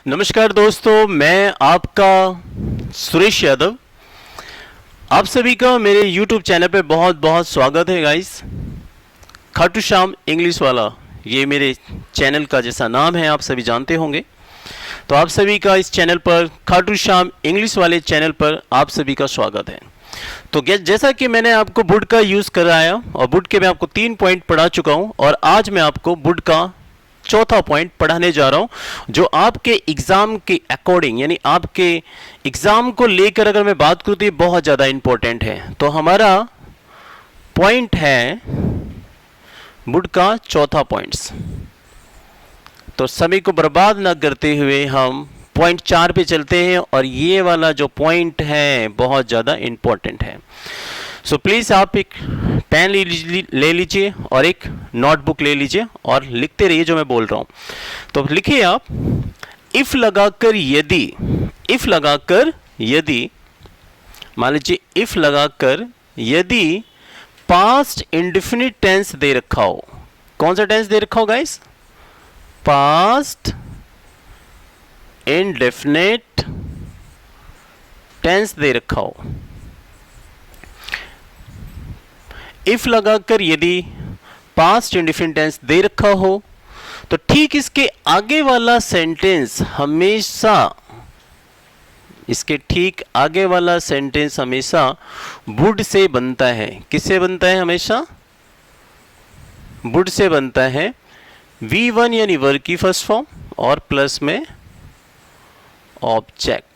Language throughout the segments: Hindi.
नमस्कार दोस्तों, मैं आपका सुरेश यादव। आप सभी का मेरे YouTube चैनल पे बहुत बहुत स्वागत है गाइस। खाटू श्याम इंग्लिश वाला ये मेरे चैनल का जैसा नाम है, आप सभी जानते होंगे। तो आप सभी का इस चैनल पर, खाटू श्याम इंग्लिश वाले चैनल पर आप सभी का स्वागत है। तो जैसा कि मैंने आपको बुड का यूज़ कराया और बुड के मैं आपको 3 पॉइंट पढ़ा चुका हूँ और आज मैं आपको बुड का चौथा पॉइंट पढ़ाने जा रहा हूं जो आपके एग्जाम के अकॉर्डिंग, यानी आपके एग्जाम को लेकर अगर मैं बात करूं तो ये बहुत ज़्यादा इंपॉर्टेंट है। तो हमारा पॉइंट है बुड का चौथा पॉइंट्स। तो समय को बर्बाद ना करते हुए हम पॉइंट 4 पे चलते हैं और ये वाला जो पॉइंट है बहुत ज़्यादा इंपॉर्टेंट है। सो प्लीज़ आप एक पेन ले लीजिए और एक नोटबुक ले लीजिए और लिखते रहिए जो मैं बोल रहा हूँ। तो लिखिए आप, इफ़ लगाकर यदि, इफ़ लगाकर यदि, मान लीजिए इफ़ लगाकर यदि पास्ट इंडेफिनिट टेंस दे रखा हो। कौन सा टेंस दे रखा हो गाइस? पास्ट इंडेफिनिट टेंस दे रखा हो। इफ लगाकर यदि पास्ट इंडेफिनिट टेंस दे रखा हो तो ठीक इसके आगे वाला सेंटेंस हमेशा, इसके ठीक आगे वाला सेंटेंस हमेशा वुड से बनता है। किससे बनता है? हमेशा वुड से बनता है। V1 यानी वर्ब की फर्स्ट फॉर्म और प्लस में ऑब्जेक्ट।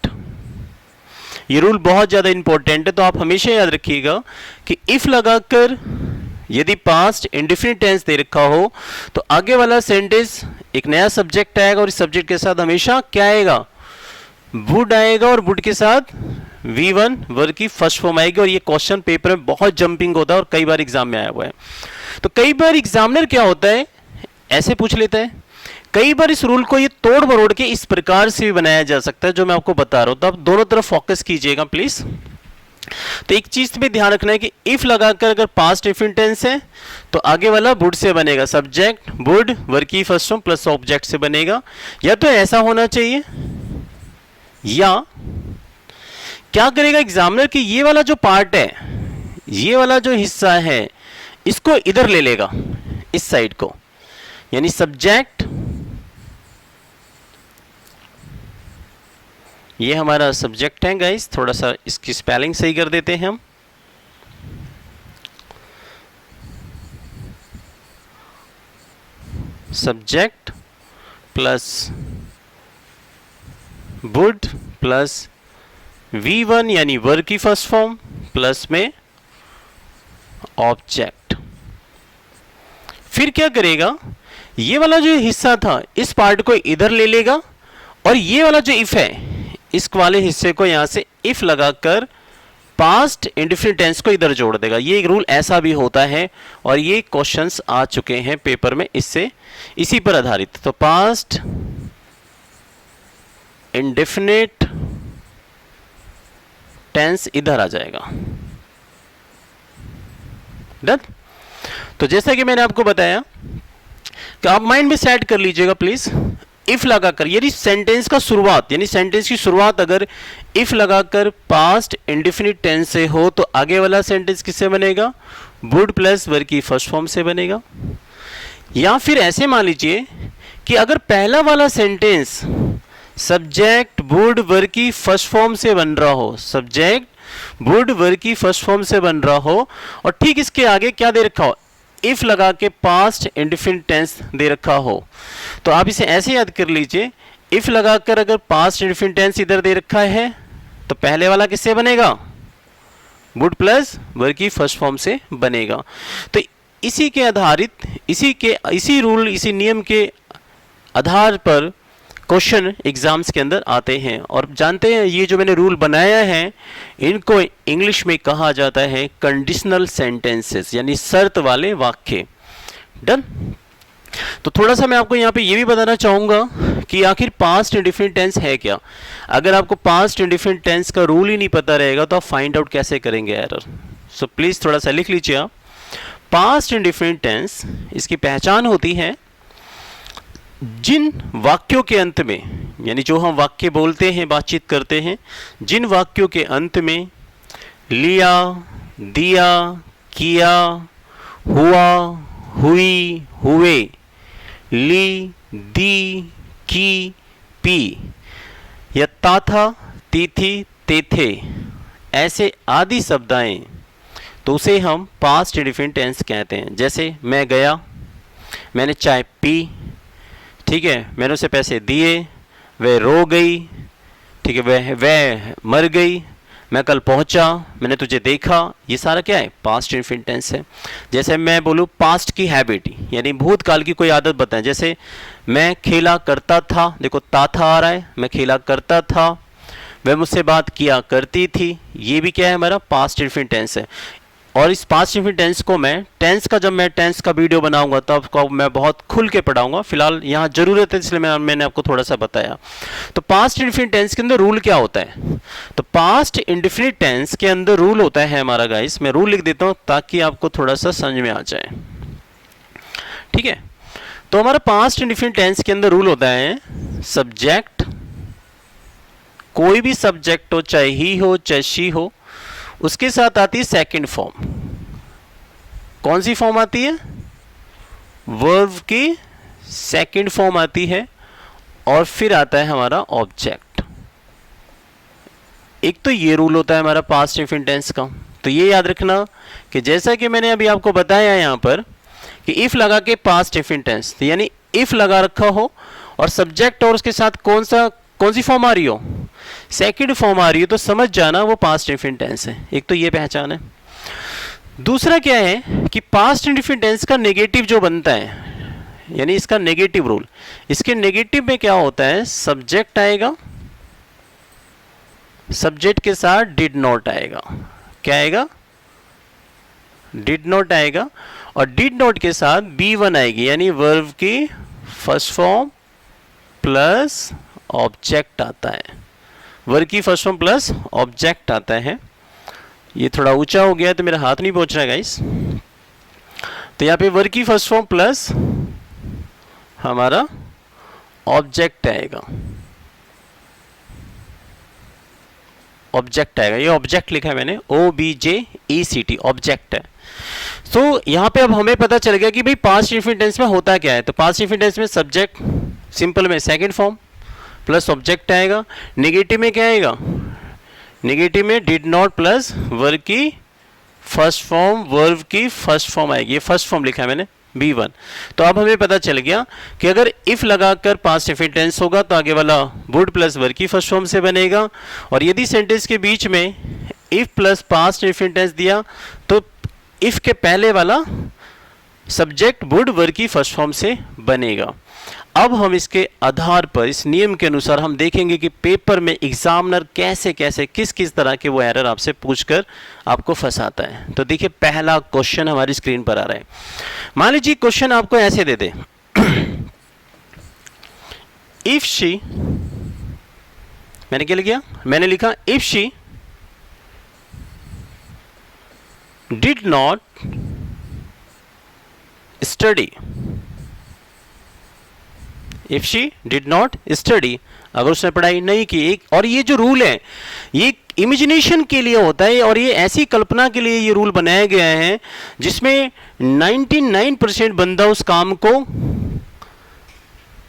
ये रूल बहुत ज़्यादा इंपॉर्टेंट है, तो आप हमेशा याद रखिएगा कि इफ़ लगाकर यदि पास्ट इंडेफिनिट टेंस दे रखा हो तो आगे वाला सेंटेंस एक नया सब्जेक्ट आएगा और इस सब्जेक्ट के साथ हमेशा क्या आएगा? वुड आएगा और वुड के साथ V1 वर्ब की फर्स्ट फॉर्म आएगी। और ये क्वेश्चन पेपर में बहुत जंपिंग होता है और कई बार एग्जाम में आया हुआ है। तो कई बार एग्जामिनर क्या होता है, ऐसे पूछ लेता है। कई बार इस रूल को ये तोड़ मरोड़ के इस प्रकार से भी बनाया जा सकता है जो मैं आपको बता रहा हूं। तो आप दोनों तरफ फोकस कीजिएगा प्लीज। तो एक चीज पे ध्यान रखना है कि इफ लगाकर अगर पास्ट इंडेफिनिट टेंस है तो आगे वाला वुड से बनेगा, सब्जेक्ट वुड वर्ब की फर्स्ट फॉर्म प्लस ऑब्जेक्ट से बनेगा। या तो ऐसा होना चाहिए, या क्या करेगा एग्जामिनर कि ये वाला जो पार्ट है, ये वाला जो हिस्सा है, इसको इधर ले लेगा, इस साइड को, यानी सब्जेक्ट, ये हमारा सब्जेक्ट है गाइस। थोड़ा सा इसकी स्पेलिंग सही कर देते हैं हम। Subject plus would plus V1 यानी वर्ब की फर्स्ट फॉर्म प्लस में ऑब्जेक्ट। फिर क्या करेगा, ये वाला जो हिस्सा था इस पार्ट को इधर ले लेगा और ये वाला जो इफ है इस वाले हिस्से को यहां से इफ लगाकर पास्ट इंडेफिनिट टेंस को इधर जोड़ देगा। ये एक रूल ऐसा भी होता है और ये क्वेश्चंस आ चुके हैं पेपर में इससे, इसी पर आधारित। तो पास्ट इंडेफिनिट टेंस इधर आ जाएगा। डन। तो जैसा कि मैंने आपको बताया कि आप माइंड में सेट कर लीजिएगा प्लीज। इफ लगाकर यदि सेंटेंस का शुरुआत, यानी सेंटेंस की शुरुआत अगर इफ लगाकर पास्ट इंडेफिनिट टेंस से हो तो आगे वाला सेंटेंस किससे बनेगा? वुड प्लस वर्ब की फर्स्ट फॉर्म से बनेगा। या फिर ऐसे मान लीजिए कि अगर पहला वाला सेंटेंस सब्जेक्ट वुड वर्ब की फर्स्ट फॉर्म से बन रहा हो, सब्जेक्ट वुड वर्ब की फर्स्ट फॉर्म से बन रहा हो और ठीक इसके आगे क्या दे रखा हो? इफ लगा के पास्ट इंडेफिनिट टेंस दे रखा हो, तो आप इसे ऐसे याद कर लीजिए, इफ लगाकर अगर पास्ट इंडेफिनिट टेंस इधर दे रखा है तो पहले वाला किससे बनेगा? वुड प्लस वर्ब की फर्स्ट फॉर्म से बनेगा। तो इसी के आधारित, इसी रूल, इसी नियम के आधार पर क्वेश्चन एग्जाम्स के अंदर आते हैं। और जानते हैं ये जो मैंने रूल बनाया है इनको इंग्लिश में कहा जाता है कंडीशनल सेंटेंसेस, यानी शर्त वाले वाक्य। डन। तो थोड़ा सा मैं आपको यहाँ पे ये भी बताना चाहूँगा कि आखिर पास्ट इंडेफिनिट टेंस है क्या। अगर आपको पास्ट इंडेफिनिट टेंस का रूल ही नहीं पता रहेगा तो आप फाइंड आउट कैसे करेंगे एरर। सो प्लीज़ थोड़ा सा लिख लीजिए आप। पास्ट इंडेफिनिट टेंस, इसकी पहचान होती है जिन वाक्यों के अंत में यानी जो हम वाक्य बोलते हैं, बातचीत करते हैं, जिन वाक्यों के अंत में लिया, दिया, किया, हुआ, हुई, हुए, ली, दी, की, पी या ता था, ती थी, ते थे, ऐसे आदि शब्द आए तो उसे हम पास्ट इंडेफिनिट टेंस कहते हैं। जैसे मैं गया, मैंने चाय पी, ठीक है, मैंने उसे पैसे दिए, वह रो गई, ठीक है, वह मर गई, मैं कल पहुंचा, मैंने तुझे देखा, ये सारा क्या है? पास्ट इंडेफिनिट टेंस है। जैसे मैं बोलूँ पास्ट की हैबिट, यानी भूतकाल की कोई आदत बताएं, जैसे मैं खेला करता था, देखो ता था आ रहा है, मैं खेला करता था, वह मुझसे बात किया करती थी, ये भी क्या है? हमारा पास्ट इंडेफिनिट टेंस है। और इस पास्ट इंडेफिनिट टेंस को मैं टेंस का, जब मैं टेंस का वीडियो बनाऊंगा तब आपको मैं बहुत खुल के पढ़ाऊंगा, फिलहाल यहाँ जरूरत है इसलिए मैंने आपको थोड़ा सा बताया। तो पास्ट इंडेफिनिट टेंस के अंदर रूल क्या होता है? तो पास्ट इंडेफिनिट टेंस के अंदर रूल होता है हमारा, गाइस मैं रूल लिख देता हूँ ताकि आपको थोड़ा सा समझ में आ जाए, ठीक है। तो हमारा पास्ट इंडेफिनिट टेंस के अंदर रूल होता है सब्जेक्ट, कोई भी सब्जेक्ट हो, चाहे ही हो चाहे शी हो, उसके साथ आती है सेकंड फॉर्म। कौन सी फॉर्म आती है? वर्ब की सेकंड फॉर्म आती है, और फिर आता है हमारा ऑब्जेक्ट। एक तो ये रूल होता है हमारा पास्ट इंडेफिनिट टेंस का। तो ये याद रखना कि जैसा कि मैंने अभी आपको बताया यहां पर कि इफ लगा के पास्ट इंडेफिनिट टेंस, तो यानी इफ लगा रखा हो और सब्जेक्ट और उसके साथ कौन सी फॉर्म आ रही हो? सेकंड फॉर्म आ रही है, तो समझ जाना वो पास्ट इंडेफिनिट टेंस है। एक तो ये पहचान है। दूसरा क्या है कि पास्ट इंडेफिनिट टेंस का नेगेटिव जो बनता है, यानी इसका नेगेटिव रूल, इसके नेगेटिव में क्या होता है? सब्जेक्ट आएगा, सब्जेक्ट के साथ डिड नॉट आएगा। क्या आएगा? डिड नॉट आएगा, और डिड नॉट के साथ B1 आएगी, यानी वर्ब की फर्स्ट फॉर्म प्लस ऑब्जेक्ट आता है। वर्ब की फर्स्ट फॉर्म प्लस ऑब्जेक्ट आता है। ये थोड़ा ऊंचा हो गया तो मेरा हाथ नहीं पहुंच रहा है गाइस। तो यहाँ पे वर्ब की फर्स्ट फॉर्म प्लस हमारा ऑब्जेक्ट आएगा, ऑब्जेक्ट आएगा। ये ऑब्जेक्ट लिखा है मैंने, OBJECT, ऑब्जेक्ट है। तो यहाँ पे अब हमें पता चल गया कि भाई पास्ट इंडेफिनिट टेंस में होता क्या है। तो पास्ट इंडेफिनिट टेंस में सब्जेक्ट सिंपल में सेकंड फॉर्म प्लस ऑब्जेक्ट आएगा। नेगेटिव में क्या आएगा? नेगेटिव में डिड नॉट प्लस वर्ब की फर्स्ट फॉर्म, वर्ब की फर्स्ट फॉर्म आएगी। ये फर्स्ट फॉर्म लिखा है मैंने B1। तो अब हमें पता चल गया कि अगर इफ लगाकर पास्ट इंडेफिनिट टेंस होगा तो आगे वाला वुड प्लस वर्ब की फर्स्ट फॉर्म से बनेगा, और यदि सेंटेंस के बीच में if plus past indefinite tense दिया तो इफ के पहले वाला सब्जेक्ट वुड वर्ब की फर्स्ट फॉर्म से बनेगा। अब हम इसके आधार पर, इस नियम के अनुसार हम देखेंगे कि पेपर में एग्जामिनर कैसे कैसे किस किस तरह के वो एरर आपसे पूछकर आपको फंसाता है। तो देखिए पहला क्वेश्चन हमारी स्क्रीन पर आ रहा है। मान लीजिए क्वेश्चन आपको ऐसे दे दे, इफ शी, मैंने क्या लिखा? मैंने लिखा if she did not study, if she did not study, अगर उसने पढ़ाई नहीं की। एक और ये जो रूल है ये इमेजिनेशन के लिए होता है, और ये ऐसी कल्पना के लिए ये रूल बनाया गया है जिसमें 99% बंदा उस काम को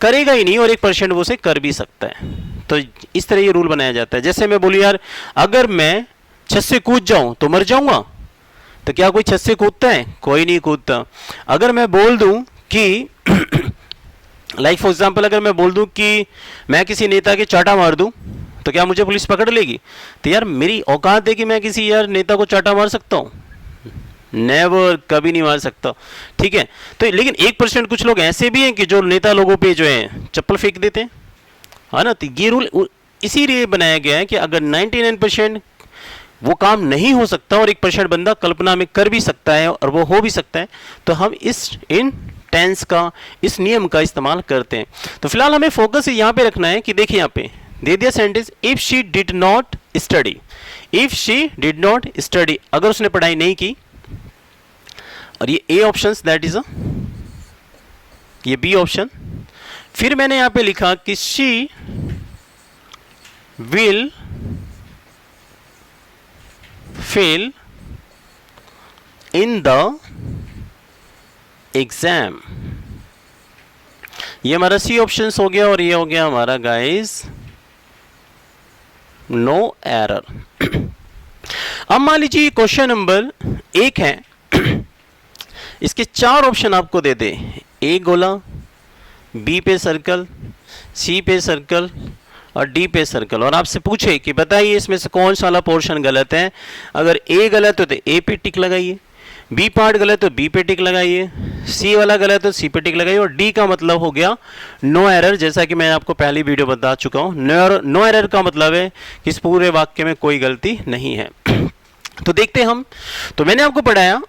करेगा ही नहीं और 1% वो उसे कर भी सकता है। तो इस तरह ये रूल बनाया जाता है। जैसे मैं बोलूँ यार अगर मैं छत से कूद जाऊं तो मर जाऊंगा, तो क्या कोई छत से कूदता है? कोई नहीं कूदता। अगर मैं बोल दूं कि लाइक फॉर एग्जाम्पल अगर मैं बोल दूं कि मैं किसी नेता के चाटा मार दूं तो क्या मुझे पुलिस पकड़ लेगी? तो यार मेरी औकात है कि मैं किसी यार नेता को चाटा मार सकता हूं? नेवर, कभी नहीं मार सकता, ठीक है। तो लेकिन 1% कुछ लोग ऐसे भी हैं कि जो नेता लोगों पे जो है चप्पल फेंक देते हैं, है ना। तो ये रूल इसीलिए बनाया गया है कि अगर 99% वो काम नहीं हो सकता और 1% बंदा कल्पना में कर भी सकता है और वो हो भी सकता है, तो हम इन टेंस का, इस नियम का इस्तेमाल करते हैं। तो फिलहाल हमें फोकस यहाँ पे रखना है कि देखिए यहाँ पे दे दिया sentence if she did not study, if she did not study, अगर उसने पढ़ाई नहीं की, और ये ए ऑप्शन दैट इज ये बी ऑप्शन। फिर मैंने यहाँ पे लिखा कि she will fail in the exam. ये हमारा सी ऑप्शन हो गया और ये हो गया हमारा गाइस नो एरर। अब मान लीजिए क्वेश्चन नंबर 1 है, इसके 4 ऑप्शन आपको दे दे, ए गोला, बी पे सर्कल, सी पे सर्कल और डी पे सर्कल, और आपसे पूछे कि बताइए इसमें से कौन सा वाला पोर्शन गलत है। अगर ए गलत हो तो ए पे टिक लगाइए, बी पार्ट गलत तो बी पे टिक लगाइए, सी वाला गलत तो सी पे टिक लगाइए, और डी का मतलब हो गया नो एरर। जैसा कि मैं आपको पहली वीडियो बता चुका हूँ, नो एरर का मतलब है कि इस पूरे वाक्य में कोई गलती नहीं है। तो देखते हैं हम, तो मैंने आपको पढ़ाया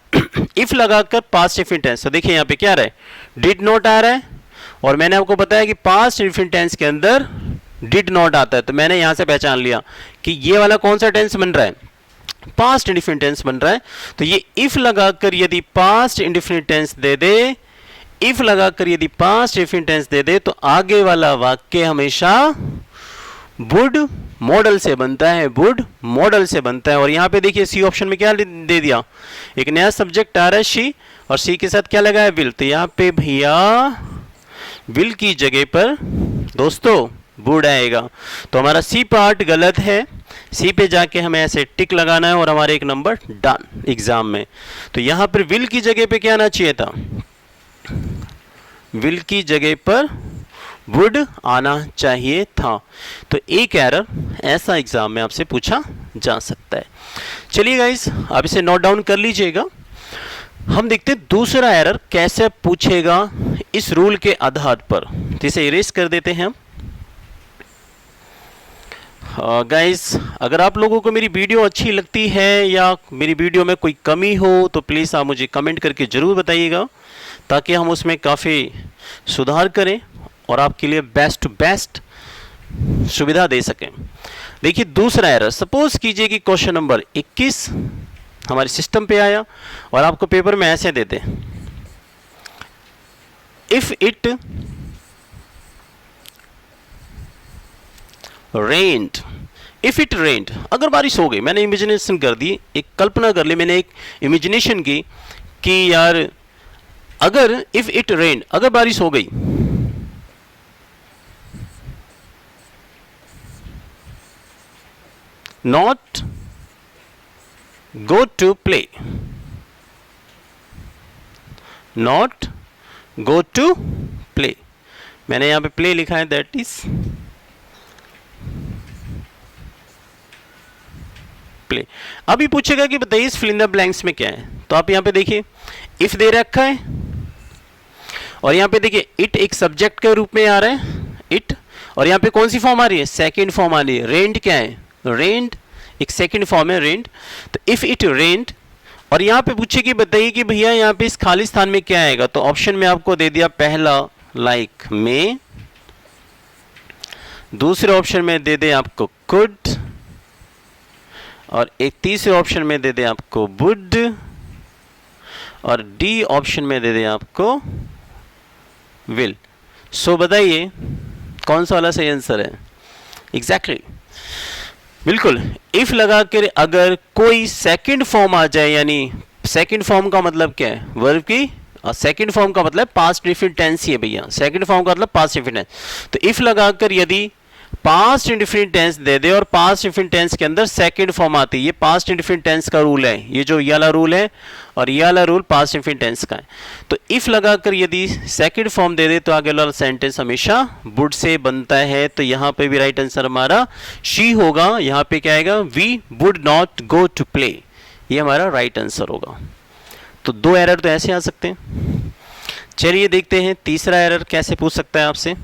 इफ लगाकर पास्ट इंडेफिनिट टेंस। तो देखिए यहाँ पे क्या आ रहा है, डिड नॉट आ रहा है, और मैंने आपको बताया कि पास्ट इंडेफिनिट टेंस के अंदर डिड नॉट आता है। तो मैंने यहां से पहचान लिया कि ये वाला कौन सा टेंस बन रहा है, पास्ट इंडेफिनिट टेंस बन रहा है। तो ये इफ लगाकर यदि पास्ट इंडेफिनिट टेंस दे दे, इफ लगाकर यदि पास्ट इंडेफिनिट टेंस दे दे, तो आगे वाला वाक्य हमेशा वुड मॉडल से बनता है, वुड मॉडल से बनता है। और यहाँ पे देखिए सी ऑप्शन में क्या दे दिया, एक नया सब्जेक्ट आ रहा है शी, और सी के साथ क्या लगा है, विल। तो यहाँ पे भैया विल की जगह पर दोस्तों वुड आएगा। तो हमारा सी पार्ट गलत है, सी पे जाके हमें ऐसे टिक लगाना है और हमारे एक नंबर डन एग्जाम में। तो यहां पर विल की जगह पे क्या आना चाहिए था, विल की जगह पर वुड आना चाहिए था। तो एक एरर ऐसा एग्जाम में आपसे पूछा जा सकता है। चलिए गाइस, अब इसे नोट डाउन कर लीजिएगा। हम देखते हैं दूसरा एरर कैसे पूछेगा इस रूल के आधार पर। तो इसे इरेज कर देते हैं हम। गाइस, अगर आप लोगों को मेरी वीडियो अच्छी लगती है या मेरी वीडियो में कोई कमी हो तो प्लीज़ आप मुझे कमेंट करके ज़रूर बताइएगा, ताकि हम उसमें काफ़ी सुधार करें और आपके लिए बेस्ट टू बेस्ट सुविधा दे सकें। देखिए दूसरा एरर, सपोज कीजिए कि क्वेश्चन नंबर 21 हमारे सिस्टम पे आया और आपको पेपर में ऐसे देते, if it rained, if it रेन्ड, अगर बारिश हो गई। मैंने इमेजिनेशन कर दी, एक कल्पना कर ली, मैंने एक इमेजिनेशन की कि यार अगर इफ इट रेन्ड, अगर बारिश हो गई, not go to play, not go to play. मैंने यहां पे प्ले लिखा है, दैट इज प्ले। अभी पूछेगा कि बताइए इस फिल इन द ब्लैंक्स में क्या है। तो आप यहां पे देखिए इफ दे रखा है और यहां पे देखिए इट एक सब्जेक्ट के रूप में आ रहा है, इट, और यहां पे कौन सी फॉर्म आ रही है, सेकंड फॉर्म आ रही है। रेंड क्या है, रेंड एक सेकंड फॉर्म है, रेंड। तो इफ इट रेंड, और यहां पे पूछे कि बताइए कि भैया यहां पे इस खाली स्थान में क्या आएगा। तो ऑप्शन में आपको दे दिया पहला लाइक में, दूसरे ऑप्शन में दे दे आपको कुड, और एक तीसरे ऑप्शन में दे दे आपको वुड, और डी ऑप्शन में दे दे आपको विल। सो बताइए कौन सा वाला सही आंसर है। एग्जैक्टली बिल्कुल, इफ लगा कर अगर कोई सेकंड फॉर्म आ जाए, यानी सेकंड फॉर्म का मतलब क्या है, वर्ब की, और सेकंड फॉर्म का मतलब पास्ट इंडेफिनिट टेंस ही है भैया, सेकंड फॉर्म का मतलब पास्ट इंडेफिनिट टेंस। तो इफ लगाकर यदि पास्ट इंडेफिनिट टेंस दे दे और पास्ट इंडेफिनिट टेंस के अंदर सेकंड फॉर्म आती है, ये पास्ट इंडेफिनिट टेंस का रूल है, ये जो ये वाला रूल है और ये वाला रूल पास्ट इंडेफिनिट टेंस का है। तो इफ लगाकर यदि सेकंड फॉर्म दे दे तो आगे वाला सेंटेंस हमेशा वुड से बनता है। तो यहाँ पे भी राइट आंसर हमारा शी होगा। यहाँ पे क्या आएगा, we would not go to play, ये हमारा राइट आंसर होगा। तो दो एरर तो ऐसे आ सकते हैं। चलिए देखते हैं तीसरा एरर कैसे पूछ सकता है आपसे।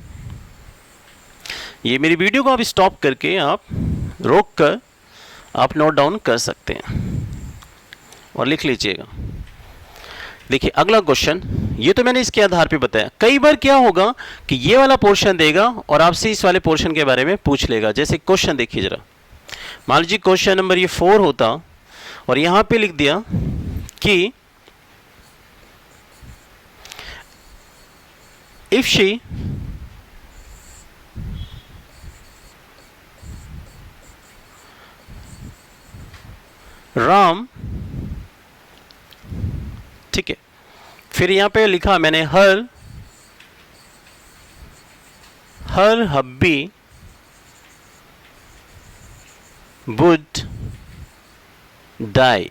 ये मेरी वीडियो को आप स्टॉप करके आप रोक कर आप नोट डाउन कर सकते हैं और लिख लीजिएगा। देखिए अगला क्वेश्चन, ये तो मैंने इसके आधार पे बताया। कई बार क्या होगा कि ये वाला पोर्शन देगा और आपसे इस वाले पोर्शन के बारे में पूछ लेगा। जैसे क्वेश्चन देखिए जरा, मान लीजिए क्वेश्चन नंबर ये 4 होता और यहां पे लिख दिया कि इफ शी राम, ठीक है। फिर यहां पे लिखा मैंने हर हब्बी वुड डाई।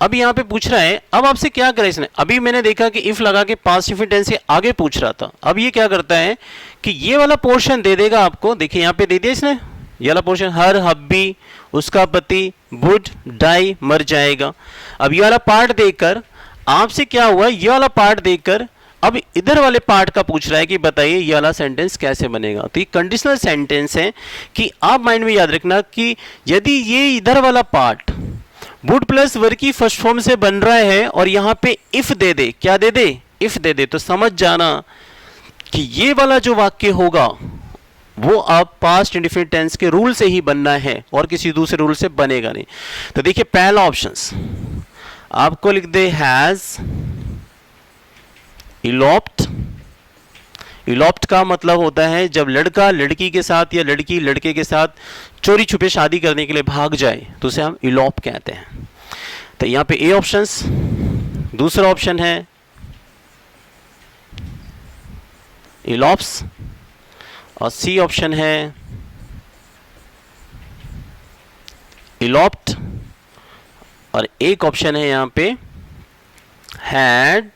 अब यहां पे पूछ रहा है, अब आपसे क्या करें इसने। अभी मैंने देखा कि इफ लगा के पास्ट इंडेफिनिट टेंस से आगे पूछ रहा था। अब ये क्या करता है कि ये वाला पोर्शन दे देगा आपको। देखिए यहां पे दे दिया इसने, ये वाला पोर्शन, हर हब्बी उसका पति वुड डाई मर जाएगा। अब ये वाला पार्ट देखकर आपसे क्या हुआ, ये वाला पार्ट देखकर अब इधर वाले पार्ट का पूछ रहा है कि बताइए ये वाला सेंटेंस कैसे बनेगा। तो ये कंडीशनल सेंटेंस है कि आप माइंड में याद रखना कि यदि ये इधर वाला पार्ट वुड प्लस वर्ब की फर्स्ट फॉर्म से बन रहा है और यहां पे इफ दे दे, क्या दे दे, इफ दे दे, तो समझ जाना कि ये वाला जो वाक्य होगा वो आप पास्ट इंडेफिनिट टेंस के रूल से ही बनना है और किसी दूसरे रूल से बनेगा नहीं। तो देखिए पहला ऑप्शंस आपको लिख दे, हैज इलॉप्ट। इलॉप्ट का मतलब होता है जब लड़का लड़की के साथ या लड़की लड़के के साथ चोरी छुपे शादी करने के लिए भाग जाए तो उसे हम इलॉप कहते हैं। तो यहां पे ए ऑप्शंस, दूसरा ऑप्शन है इलॉप्स और सी ऑप्शन है इलॉप्ट और एक ऑप्शन है यहां पे हैड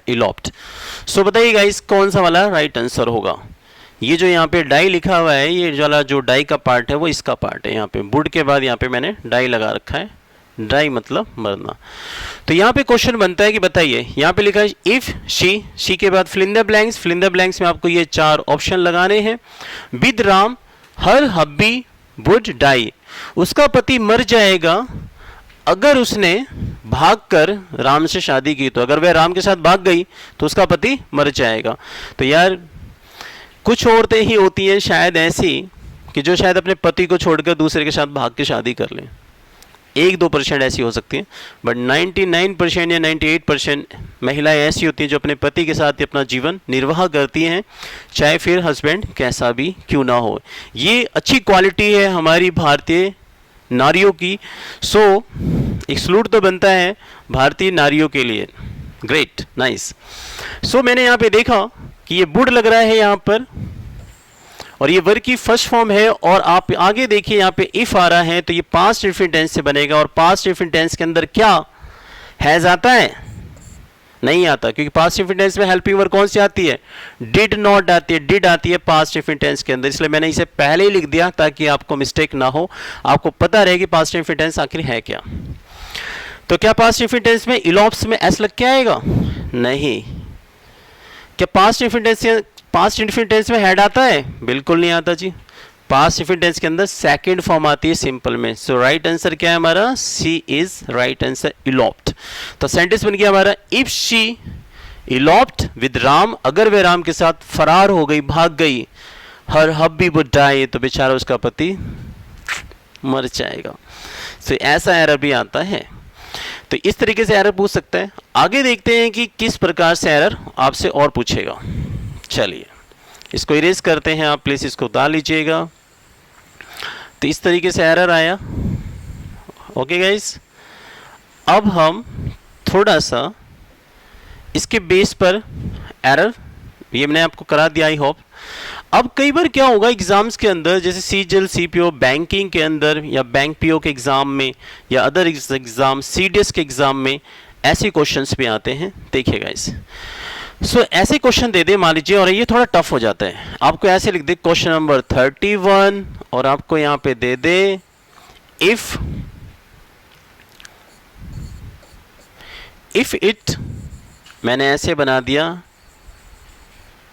इलॉप्ट। सो बताइए गाइस कौन सा वाला राइट आंसर होगा। ये जो यहाँ पे डाई लिखा हुआ है, ये वाला जो डाई का पार्ट है वो इसका पार्ट है। यहाँ पे वुड के बाद यहाँ पे मैंने डाई लगा रखा है, डाई मतलब मरना। तो यहाँ पे क्वेश्चन बनता है कि बताइए, यहाँ पे लिखा है इफ शी के बाद fill in the blanks. Fill in the blanks में आपको ये चार ऑप्शन लगाने हैं। With Ram her hubby would die, उसका पति मर जाएगा अगर उसने भागकर राम से शादी की। तो अगर वह राम के साथ भाग गई तो उसका पति मर जाएगा। तो यार कुछ औरतें ही होती हैं शायद ऐसी कि जो शायद अपने पति को छोड़कर दूसरे के साथ भाग के शादी कर लें। 1-2% ऐसी हो सकती है, बट 99% या 98% महिलाएं ऐसी होती हैं जो अपने पति के साथ अपना जीवन निर्वाह करती हैं, चाहे फिर हस्बैंड कैसा भी क्यों ना हो। ये अच्छी क्वालिटी है हमारी भारतीय नारियों की। सो एक सलूट तो बनता है भारतीय नारियों के लिए। Great, nice. सो मैंने यहाँ पे देखा कि ये वुड लग रहा है यहाँ पर और ये वर्ब की फर्स्ट फॉर्म है और आप आगे देखिए यहाँ पे इफ आ रहा है तो ये पास्ट इंडेफिनिट टेंस से बनेगा। और पास्ट इंडेफिनिट टेंस के अंदर क्या हैज आता है? नहीं आता, क्योंकि पास्ट इंडेफिनिट टेंस में हेल्पिंग वर्ब कौन सी आती है? डिड नॉट आती है। डिड आती है पास्ट इंडेफिनिट टेंस के अंदर, इसलिए मैंने इसे पहले ही लिख दिया ताकि आपको मिस्टेक ना हो, आपको पता रहे कि पास्ट इंडेफिनिट टेंस आखिर है क्या। तो क्या पास्ट इंडेफिनिट टेंस में इलॉप्स में एस लग के आएगा? नहीं। क्या पास्ट इंडेफिनिट टेंस में हेड आता है? बिल्कुल नहीं आता जी। पास्ट इंडेफिनिट टेंस के अंदर सेकंड फॉर्म आती है सिंपल में। सो राइट आंसर क्या है हमारा? सी इज राइट आंसर, इलॉप्ट। तो सेंटेंस बन गया हमारा, इफ शी इलॉप्ट विद राम, अगर वह राम के साथ फरार हो गई, भाग गई, हर हब्बी वुड डाई, तो बेचारा उसका पति मर जाएगा। सो ऐसा एरर भी आता है। तो इस तरीके से एरर पूछ सकता है। आगे देखते हैं कि किस प्रकार से एरर आपसे और पूछेगा। चलिए इसको इरेज करते हैं, आप प्लीज इसको उतार लीजिएगा। तो इस तरीके से एरर आया। ओके गाइस, अब हम थोड़ा सा इसके बेस पर एरर, ये मैंने आपको करा दिया आई होप। अब कई बार क्या होगा एग्जाम्स के अंदर, जैसे सीजीएल सीपीओ बैंकिंग के अंदर या बैंक पीओ के एग्जाम में या अदर एग्जाम सीडीएस के एग्जाम में ऐसे क्वेश्चंस भी आते हैं। देखिए गाइस, सो ऐसे क्वेश्चन दे दे मान लीजिए, और ये थोड़ा टफ हो जाता है। आपको ऐसे लिख दे क्वेश्चन नंबर 31 और आपको यहां पे दे दे इफ इट, मैंने ऐसे बना दिया,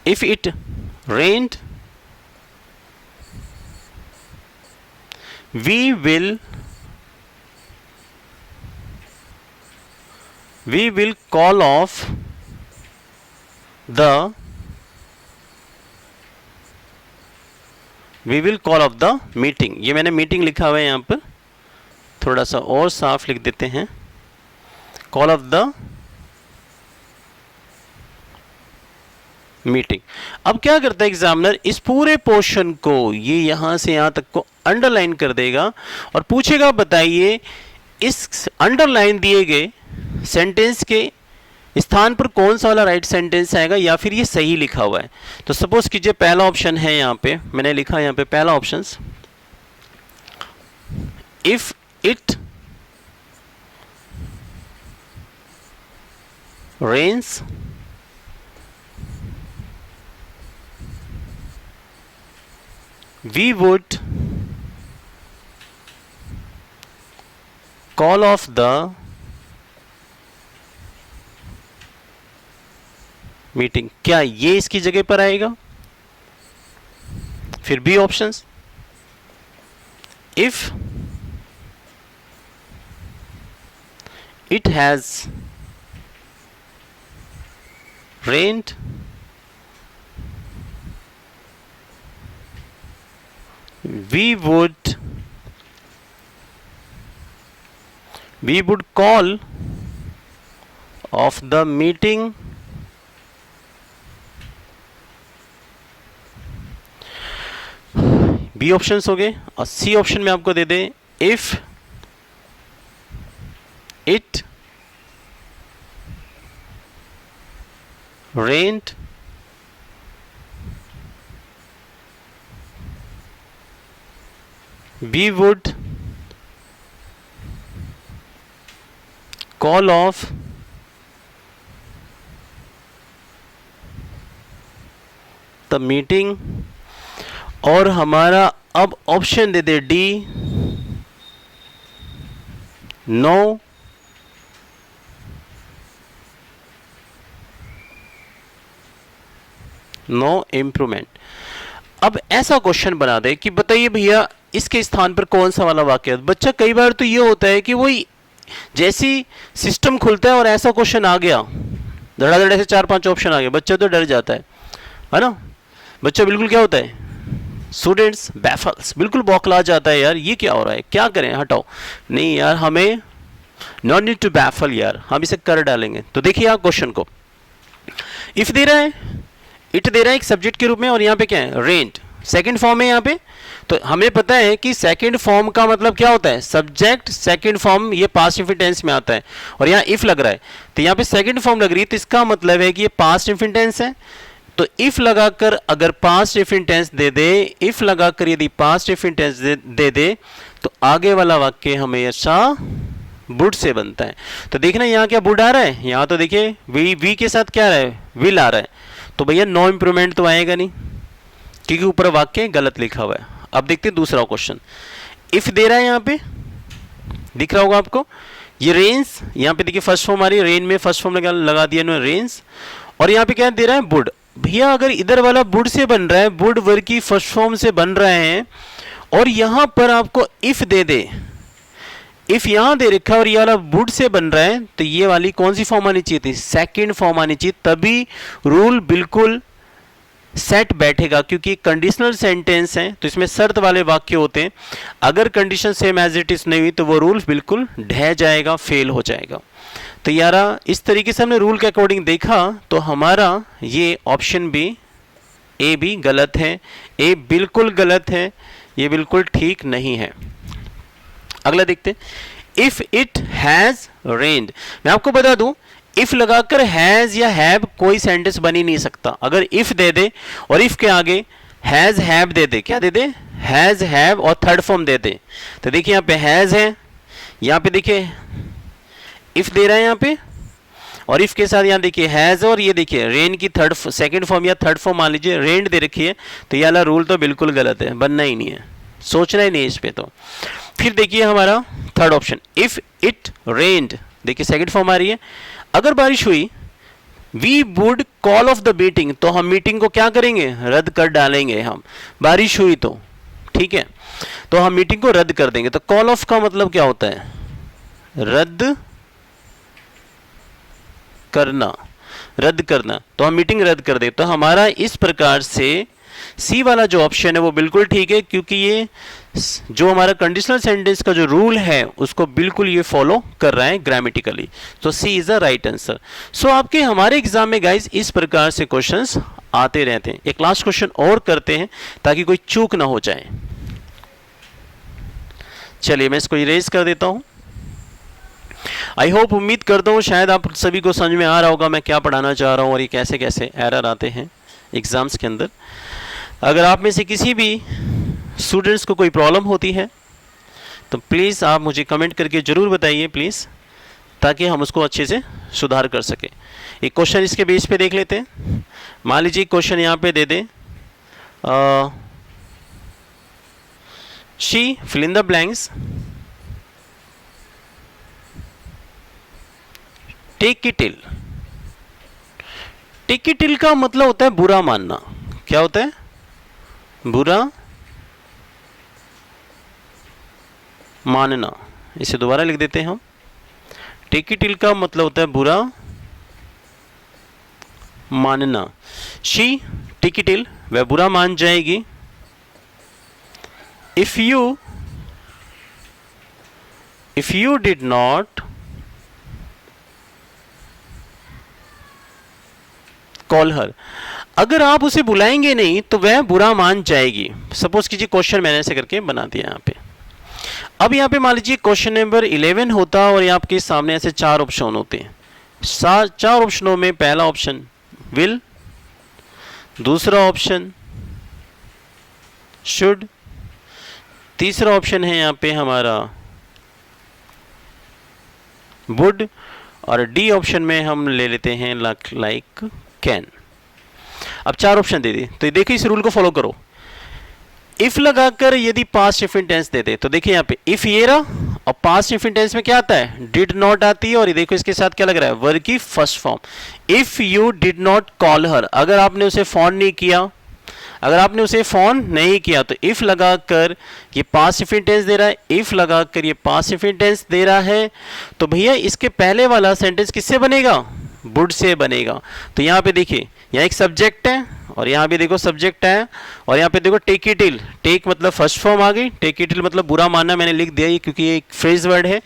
if it rained we will call off the meeting। ये मैंने मीटिंग लिखा हुआ है यहाँ पर, थोड़ा सा और साफ लिख देते हैं, कॉल ऑफ द मीटिंग। अब क्या करता है एग्जामिनर, इस पूरे पोर्शन को ये यहां से यहां तक को अंडरलाइन कर देगा और पूछेगा बताइए इस अंडरलाइन दिए गए सेंटेंस के स्थान पर कौन सा वाला राइट सेंटेंस आएगा या फिर ये सही लिखा हुआ है। तो सपोज कीजिए पहला ऑप्शन है, यहाँ पे मैंने लिखा यहाँ पे पहला option, if it rains we would call off the meeting. क्या ये इसकी जगह पर आएगा? फिर B options, if it has rained we would call of the meeting B options हो गए। और सी ऑप्शन में आपको दे दे, if it rained we would call off the meeting। और हमारा अब ऑप्शन दे दे डी, नो इम्प्रूवमेंट। अब ऐसा क्वेश्चन बना दे कि बताइए भैया इसके स्थान पर कौन सा वाला वाक्य है। बच्चा कई बार तो ये होता है कि वही जैसी सिस्टम खुलता है और ऐसा क्वेश्चन आ गया, धड़ाधड़ से 4-5 ऑप्शन आ गए, बच्चा तो डर जाता है ना। बच्चा बिल्कुल क्या होता है, स्टूडेंट्स बैफल्स, बिल्कुल बौखला जाता है, यार ये क्या हो रहा है, क्या करें, हटाओ। नहीं यार, हमें नॉट नीड टू बैफल यार, हम इसे कर डालेंगे। तो देखिए आप क्वेश्चन को, इफ दे रहा है, इट दे रहा है एक सब्जेक्ट के रूप में और यहाँ पे क्या है, रेंट सेकंड फॉर्म है यहाँ पे। तो हमें पता है कि सेकंड फॉर्म का मतलब क्या होता है, सब्जेक्ट सेकंड फॉर्म, ये पास्ट इंफिनिट टेंस में आता है। और यहाँ इफ लग रहा है तो यहाँ पे सेकंड फॉर्म लग रही है, तो इसका मतलब है कि ये पास्ट इंफिनिट टेंस है। तो इफ लगाकर अगर पास्ट इंफिनिट टेंस दे दे, इफ लगाकर यदि पास्ट इंफिनिट टेंस दे दे तो आगे वाला वाक्य हमेशा वुड से बनता है। तो देखना यहाँ क्या वुड आ रहा है, यहाँ तो देखिए वी के साथ क्या आ रहा है, विल आ रहा है। तो भैया नो इंप्रूवमेंट तो आएगा नहीं, क्योंकि ऊपर वाक्य गलत लिखा हुआ है। अब देखते हैं दूसरा क्वेश्चन, इफ दे रहा है, यहाँ पे दिख रहा होगा आपको, ये रेंस, यहाँ पे देखिए फर्स्ट फॉर्म आ रही है, रेन में फर्स्ट फॉर्म लगा दिया इन्होंने रेंस, और यहाँ पे क्या दे रहा है, वुड। भैया अगर इधर वाला वुड से बन रहा है, वुड वर्ग की फर्स्ट फॉर्म से बन रहे हैं, और यहाँ पर आपको इफ दे दे, इफ यहाँ दे रखा है और ये वाला वुड से बन रहा है, तो ये वाली कौन सी फॉर्म आनी चाहिए थी, सेकंड फॉर्म आनी चाहिए, तभी रूल बिल्कुल सेट बैठेगा। क्योंकि कंडीशनल सेंटेंस है तो इसमें शर्त वाले वाक्य होते हैं, अगर condition same as it is नहीं हुई तो वो रूल बिल्कुल ढह जाएगा, फेल हो जाएगा। तो यारा इस तरीके से हमने रूल के अकॉर्डिंग देखा तो हमारा ये ऑप्शन बी, ए भी गलत है, ए बिल्कुल गलत है, ये बिल्कुल ठीक नहीं है। अगला देखते हैं, इफ इट हैज रेन्ड। मैं आपको बता दूं, इफ लगाकर हैज या हैव कोई सेंटेंस बन ही नहीं सकता। अगर इफ दे दे और इफ के आगे हैज हैव दे दे, क्या दे दे, हैज हैव और थर्ड फॉर्म दे दे, तो देखिए यहाँ पे हैज है, यहाँ पे देखिए इफ दे रहा है यहाँ पे, और इफ के साथ यहाँ देखिए हैज, और ये देखिए रेन की सेकंड फॉर्म या थर्ड फॉर्म मान लीजिए, रेंड दे रखी है, तो ये वाला रूल तो बिल्कुल गलत है, बनना ही नहीं है, सोचना ही नहीं है इस पे। तो फिर देखिए हमारा third option, if it rained, देखिए सेकंड फॉर्म आ रही है, अगर बारिश हुई, we would call off the meeting, तो हम मीटिंग को क्या करेंगे, रद्द कर डालेंगे। हम बारिश हुई तो ठीक है, तो हम मीटिंग को रद्द कर देंगे। तो कॉल ऑफ का मतलब क्या होता है, रद्द करना, रद्द करना, तो हम मीटिंग रद्द कर दे। तो हमारा इस प्रकार से सी वाला जो ऑप्शन है वो बिल्कुल ठीक है, क्योंकि ये जो हमारा कंडीशनल सेंटेंस का जो रूल है उसको बिल्कुल ये फॉलो कर रहा है ग्रामेटिकली। तो सी इज द राइट आंसर। सो आपके हमारे एग्जाम में गाइस इस प्रकार से क्वेश्चंस आते रहते हैं। एक लास्ट क्वेश्चन और करते हैं ताकि कोई चूक ना हो जाए। चलिए मैं इसको इरेज कर देता हूं। आई होप, उम्मीद करता हूँ शायद आप सभी को समझ में आ रहा होगा मैं क्या पढ़ाना चाह रहा हूँ और ये कैसे कैसे एरर आते हैं एग्जाम्स के अंदर। अगर आप में से किसी भी स्टूडेंट्स को कोई प्रॉब्लम होती है तो प्लीज़ आप मुझे कमेंट करके ज़रूर बताइए प्लीज़, ताकि हम उसको अच्छे से सुधार कर सकें। एक क्वेश्चन इसके बेस पे देख लेते हैं। मान लीजिए क्वेश्चन यहाँ पे दे दें, she fill in the blanks take it ill. Take it ill का मतलब होता है बुरा मानना। क्या होता है? बुरा मानना। इसे दोबारा लिख देते हैं हम। टेक इट इल का मतलब होता है बुरा मानना। शी टेक इट इल, वह बुरा मान जाएगी। If you did not call her, अगर आप उसे बुलाएंगे नहीं तो वह बुरा मान जाएगी। सपोज कीजिए क्वेश्चन मैंने ऐसे करके बना दिया यहाँ पे। अब यहाँ पे मान लीजिए क्वेश्चन नंबर 11 होता और ये आपके सामने ऐसे 4 ऑप्शन होते हैं। 4 ऑप्शनों में पहला ऑप्शन विल, दूसरा ऑप्शन शुड, तीसरा ऑप्शन है यहाँ पे हमारा वुड, और डी ऑप्शन में हम ले लेते हैं लाइक कैन। अब 4 ऑप्शन दे दिए, तो देखिए इस रूल को फॉलो करो। इफ लगाकर यदि पास्ट इंफिनिट टेंस देते तो देखिए यहाँ पे इफ ये रहा, और पास्ट इंफिनिट टेंस में क्या आता है? डिड नॉट आती है, और ये देखो इसके साथ क्या लग रहा है? वर्ब की first form. If you did not call her, अगर आपने उसे फोन नहीं किया, अगर आपने उसे फोन नहीं किया तो इफ लगाकर ये पास्ट इंफिनिट टेंस दे रहा है, इफ लगाकर ये पास्ट इंफिनिट टेंस दे रहा है, तो भैया इसके पहले वाला सेंटेंस किससे बनेगा? वुड से बनेगा। तो यहाँ पे देखिए, यहाँ एक सब्जेक्ट है और यहाँ भी देखो सब्जेक्ट है, और यहाँ पे देखो टेक इट इल। टेक मतलब फर्स्ट फॉर्म आ गई, टेक इट इल मतलब बुरा मानना मैंने लिख दिया ये, क्योंकि ये एक फ्रेज वर्ड है।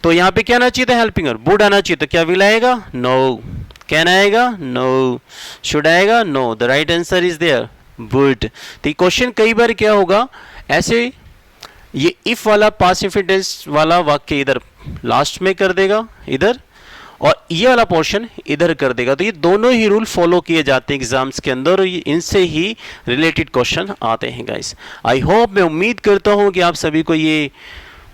तो यहाँ पे क्या आना चाहिए था? Helping verb. वुड आना चाहिए, तो क्या विल आएगा? नो। कैन आएगा? नो। शुड आएगा? No. The right answer is there would. तो क्वेश्चन कई बार क्या होगा, ऐसे ये इफ वाला पास्ट इंफिनिट टेंस वाला वाक्य इधर लास्ट में कर देगा इधर, और ये वाला पोर्शन इधर कर देगा। तो ये दोनों ही रूल फॉलो किए जाते हैं एग्जाम्स के अंदर, और इनसे ही रिलेटेड क्वेश्चन आते हैं गाइस। आई होप, मैं उम्मीद करता हूँ कि आप सभी को ये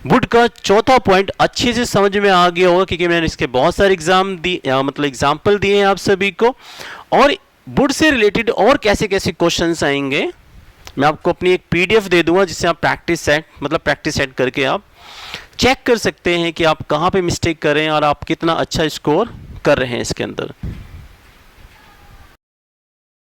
वुड का चौथा पॉइंट अच्छे से समझ में आ गया होगा, क्योंकि मैंने इसके बहुत सारे मतलब एग्जाम्पल दिए हैं आप सभी को। और वुड से रिलेटेड और कैसे कैसे क्वेश्चंस आएंगे मैं आपको अपनी एक PDF दे दूंगा, जिससे आप प्रैक्टिस सेट करके आप चेक कर सकते हैं कि आप कहाँ पे मिस्टेक कर रहे हैं और आप कितना अच्छा स्कोर कर रहे हैं इसके अंदर।